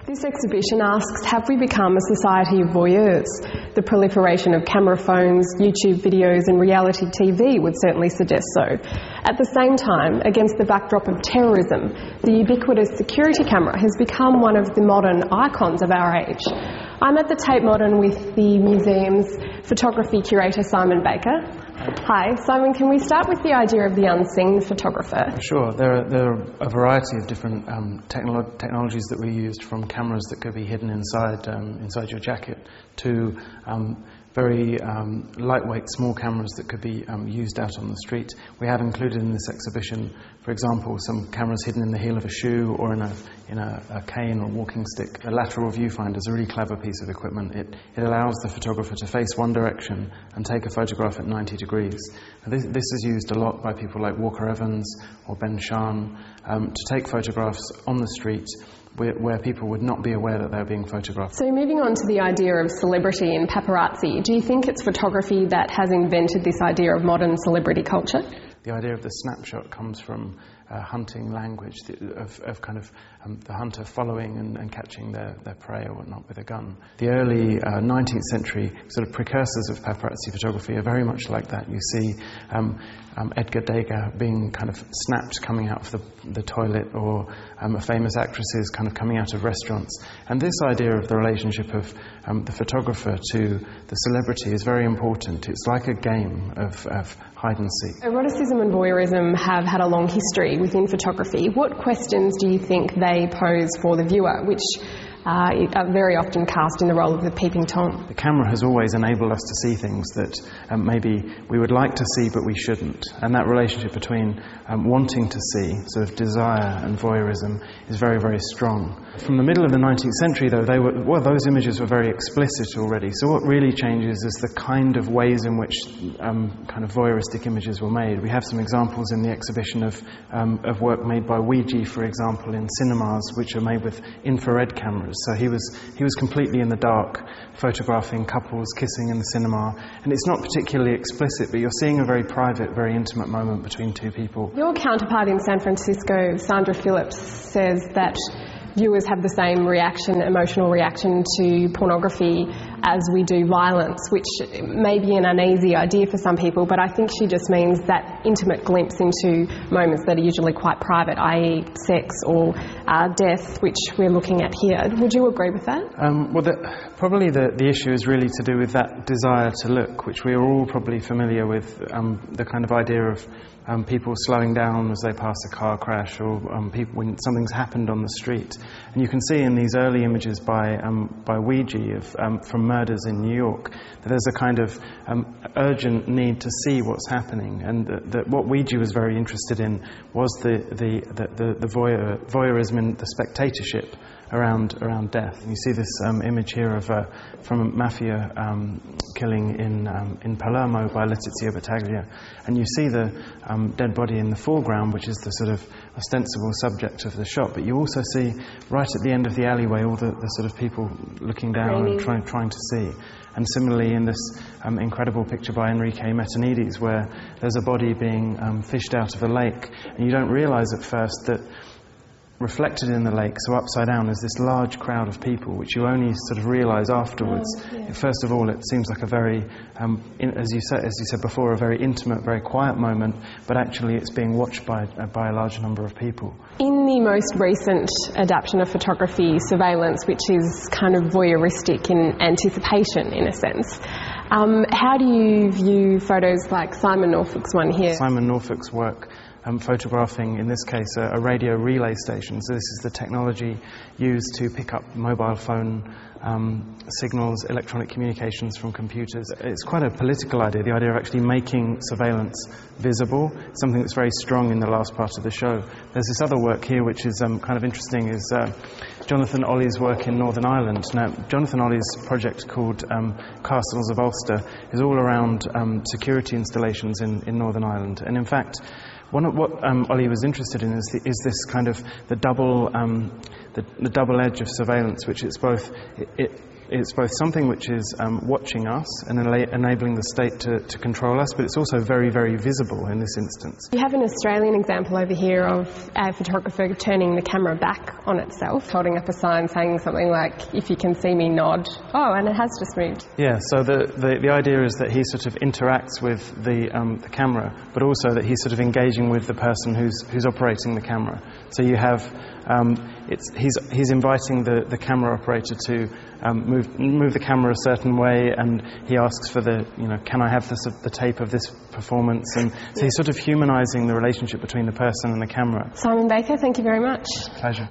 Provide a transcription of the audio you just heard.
This exhibition asks, have we become a society of voyeurs? The proliferation of camera phones, YouTube videos and reality TV would certainly suggest so. At the same time, against the backdrop of terrorism, the ubiquitous security camera has become one of the modern icons of our age. I'm at the Tate Modern with the museum's photography curator Simon Baker. Hi, Simon, can we start with the idea of the unseen photographer? Sure. There are a variety of different technologies that we used, from cameras that could be hidden inside your jacket to very lightweight small cameras that could be used out on the street. We have included in this exhibition, for example, some cameras hidden in the heel of a shoe or in a cane or walking stick. A lateral viewfinder is a really clever piece of equipment. It allows the photographer to face one direction and take a photograph at 90 degrees. This is used a lot by people like Walker Evans or Ben Shahn to take photographs on the street where people would not be aware that they're being photographed. So moving on to the idea of celebrity and paparazzi, do you think it's photography that has invented this idea of modern celebrity culture? The idea of the snapshot comes from hunting language, of kind of the hunter following and catching their prey or whatnot with a gun. The early 19th century sort of precursors of paparazzi photography are very much like that. You see Edgar Degas being kind of snapped coming out of the toilet, or famous actresses kind of coming out of restaurants. And this idea of the relationship of the photographer to the celebrity is very important. It's like a game of hide and seek. Eroticism and voyeurism have had a long history within photography. What questions do you think they pose for the viewer, which are very often cast in the role of the peeping Tom? The camera has always enabled us to see things that maybe we would like to see but we shouldn't. And that relationship between wanting to see, sort of desire, and voyeurism is very, very strong. From the middle of the 19th century, though, those images were very explicit already. So what really changes is the kind of ways in which kind of voyeuristic images were made. We have some examples in the exhibition of work made by Ouija, for example, in cinemas, which are made with infrared cameras. So he was completely in the dark, photographing couples kissing in the cinema, and it's not particularly explicit, but you're seeing a very private, very intimate moment between two people. Your counterpart in San Francisco, Sandra Phillips, says that viewers have the same emotional reaction to pornography as we do violence, which may be an uneasy idea for some people, but I think she just means that intimate glimpse into moments that are usually quite private, i.e. sex or death, which we're looking at here. Would you agree with that? Probably the issue is really to do with that desire to look, which we are all probably familiar with, the kind of idea of people slowing down as they pass a car crash, or people when something's happened on the street. And you can see in these early images by Ouija from murders in New York that there's a kind of urgent need to see what's happening, and that what Ouija was very interested in was the voyeurism and the spectatorship around death. And you see this image here from a mafia killing in Palermo by Letizia Battaglia, and you see the dead body in the foreground, which is the sort of ostensible subject of the shot, but you also see right at the end of the alleyway all the sort of people looking down and trying to see. And similarly in this incredible picture by Enrique Metanides, where there's a body being fished out of a lake, and you don't realise at first that reflected in the lake, so upside down, is this large crowd of people, which you only sort of realise afterwards. First of all, it seems like a very, as you said before, a very intimate, very quiet moment, but actually it's being watched by a large number of people. In the most recent adaptation of photography, surveillance, which is kind of voyeuristic in anticipation, in a sense, how do you view photos like Simon Norfolk's one here? Simon Norfolk's work photographing, in this case, a radio relay station. So this is the technology used to pick up mobile phone signals, electronic communications from computers. It's quite a political idea, the idea of actually making surveillance visible, something that's very strong in the last part of the show. There's this other work here which is kind of interesting, is Jonathan Olley's work in Northern Ireland. Now, Jonathan Olley's project called Castles of Ulster is all around security installations in Northern Ireland. And in fact, what Olley was interested in is this kind of the double edge of surveillance, which it's both It's both something which is watching us and enabling the state to control us, but it's also very, very visible in this instance. You have an Australian example over here of a photographer turning the camera back on itself, holding up a sign saying something like, "If you can see me, nod." Oh, and it has just moved. Yeah, so the idea is that he sort of interacts with the camera, but also that he's sort of engaging with the person who's operating the camera. So you have he's inviting the camera operator to move the camera a certain way, and he asks for can I have the tape of this performance? And so he's sort of humanising the relationship between the person and the camera. Simon Baker, thank you very much. Pleasure.